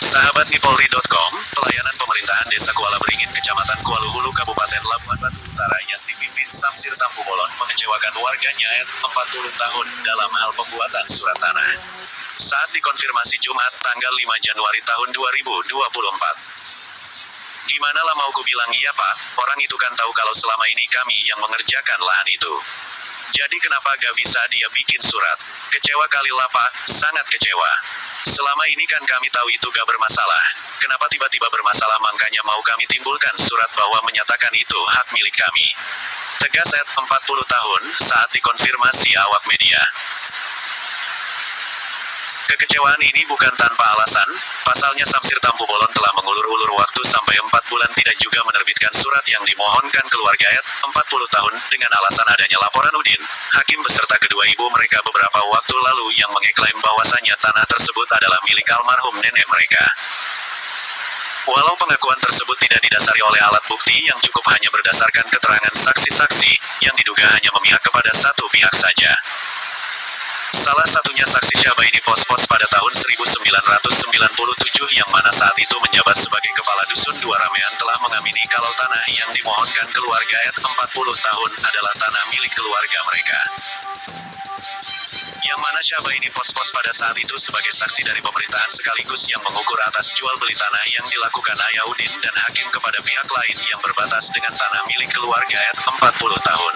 Sahabat Nipolri.com, pelayanan pemerintahan Desa Kuala Beringin, Kecamatan Kuala Hulu, Kabupaten Labuan Batu Utara yang dipimpin Samsir Tampu Bolon mengecewakan warganya 40 tahun dalam hal pembuatan surat tanah. Saat dikonfirmasi Jumat tanggal 5 Januari tahun 2024. Gimana lah mau ku bilang iya pak, orang itu kan tahu kalau selama ini kami yang mengerjakan lahan itu. Jadi kenapa gak bisa dia bikin surat? Kecewa kali lah pak, sangat kecewa. Selama ini kan kami tahu itu gak bermasalah. Kenapa tiba-tiba bermasalah, makanya mau kami timbulkan surat bahwa menyatakan itu hak milik kami. Tegas 40 tahun saat dikonfirmasi awak media. Kekecewaan ini bukan tanpa alasan, pasalnya Samsir Tampu Bolon telah mengulur-ulur waktu sampai 4 bulan tidak juga menerbitkan surat yang dimohonkan keluarga 40 tahun dengan alasan adanya laporan Udin, hakim beserta kedua ibu mereka beberapa waktu lalu yang mengeklaim bahwasannya tanah tersebut adalah milik almarhum nenek mereka. Walau pengakuan tersebut tidak didasari oleh alat bukti yang cukup hanya berdasarkan keterangan saksi-saksi, yang diduga hanya memihak kepada satu pihak saja. Salah satunya saksi Syabaini Pos-Pos pada tahun 1997 yang mana saat itu menjabat sebagai kepala dusun Dua Ramean telah mengamini kalau tanah yang dimohonkan keluarga 40 tahun adalah tanah milik keluarga mereka. Yang mana Syabaini Pos-Pos pada saat itu sebagai saksi dari pemerintahan sekaligus yang mengukur atas jual beli tanah yang dilakukan Ayaudin dan hakim kepada pihak lain yang berbatas dengan tanah milik keluarga 40 tahun.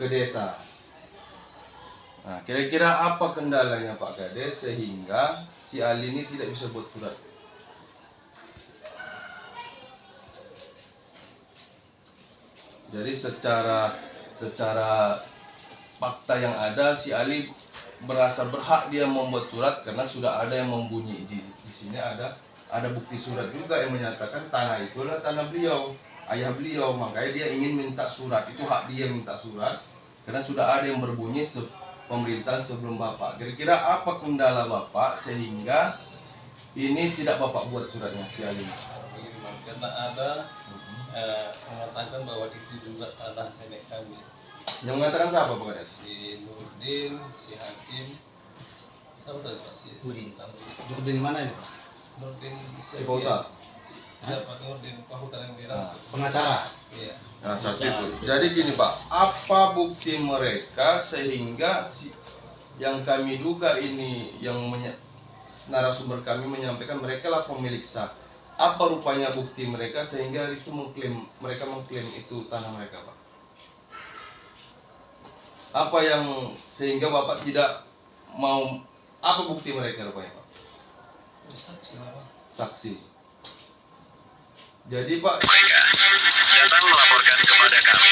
Ke desa. Nah, kira-kira apa kendalanya Pak Kades sehingga si Ali ini tidak bisa buat surat? Jadi secara fakta yang ada, si Ali merasa berhak dia membuat surat karena sudah ada yang membunyi di sini ada bukti surat juga yang menyatakan tanah itu adalah tanah beliau, ayah beliau, makanya dia ingin minta surat, itu hak dia minta surat karena sudah ada yang berbunyi pemerintahan sebelum Bapak. Kira-kira apa kendala Bapak sehingga ini tidak Bapak buat suratnya si Ali? Karena ada mengatakan bahwa itu juga tanah nenek kami. Yang mengatakan siapa Pak Kades? Si Nurdin, si Hakim, tahu tak Pak? Si Nurdin mana ini Pak? Nurdin Si Kota. Siapa Nurdin Pahutan yang dirangkap? Pengacara? Iya. Nah, satu itu. Jadi gini Pak, apa bukti mereka sehingga yang kami duga ini yang narasumber kami menyampaikan mereka lah pemilik sah. Apa rupanya bukti mereka sehingga itu mereka mengklaim itu tanah mereka Pak? Apa yang sehingga Bapak tidak mau, apa bukti mereka rupanya Pak? Saksi apa? Saksi. Jadi Pak, Mereka datang melaporkan kepada kami.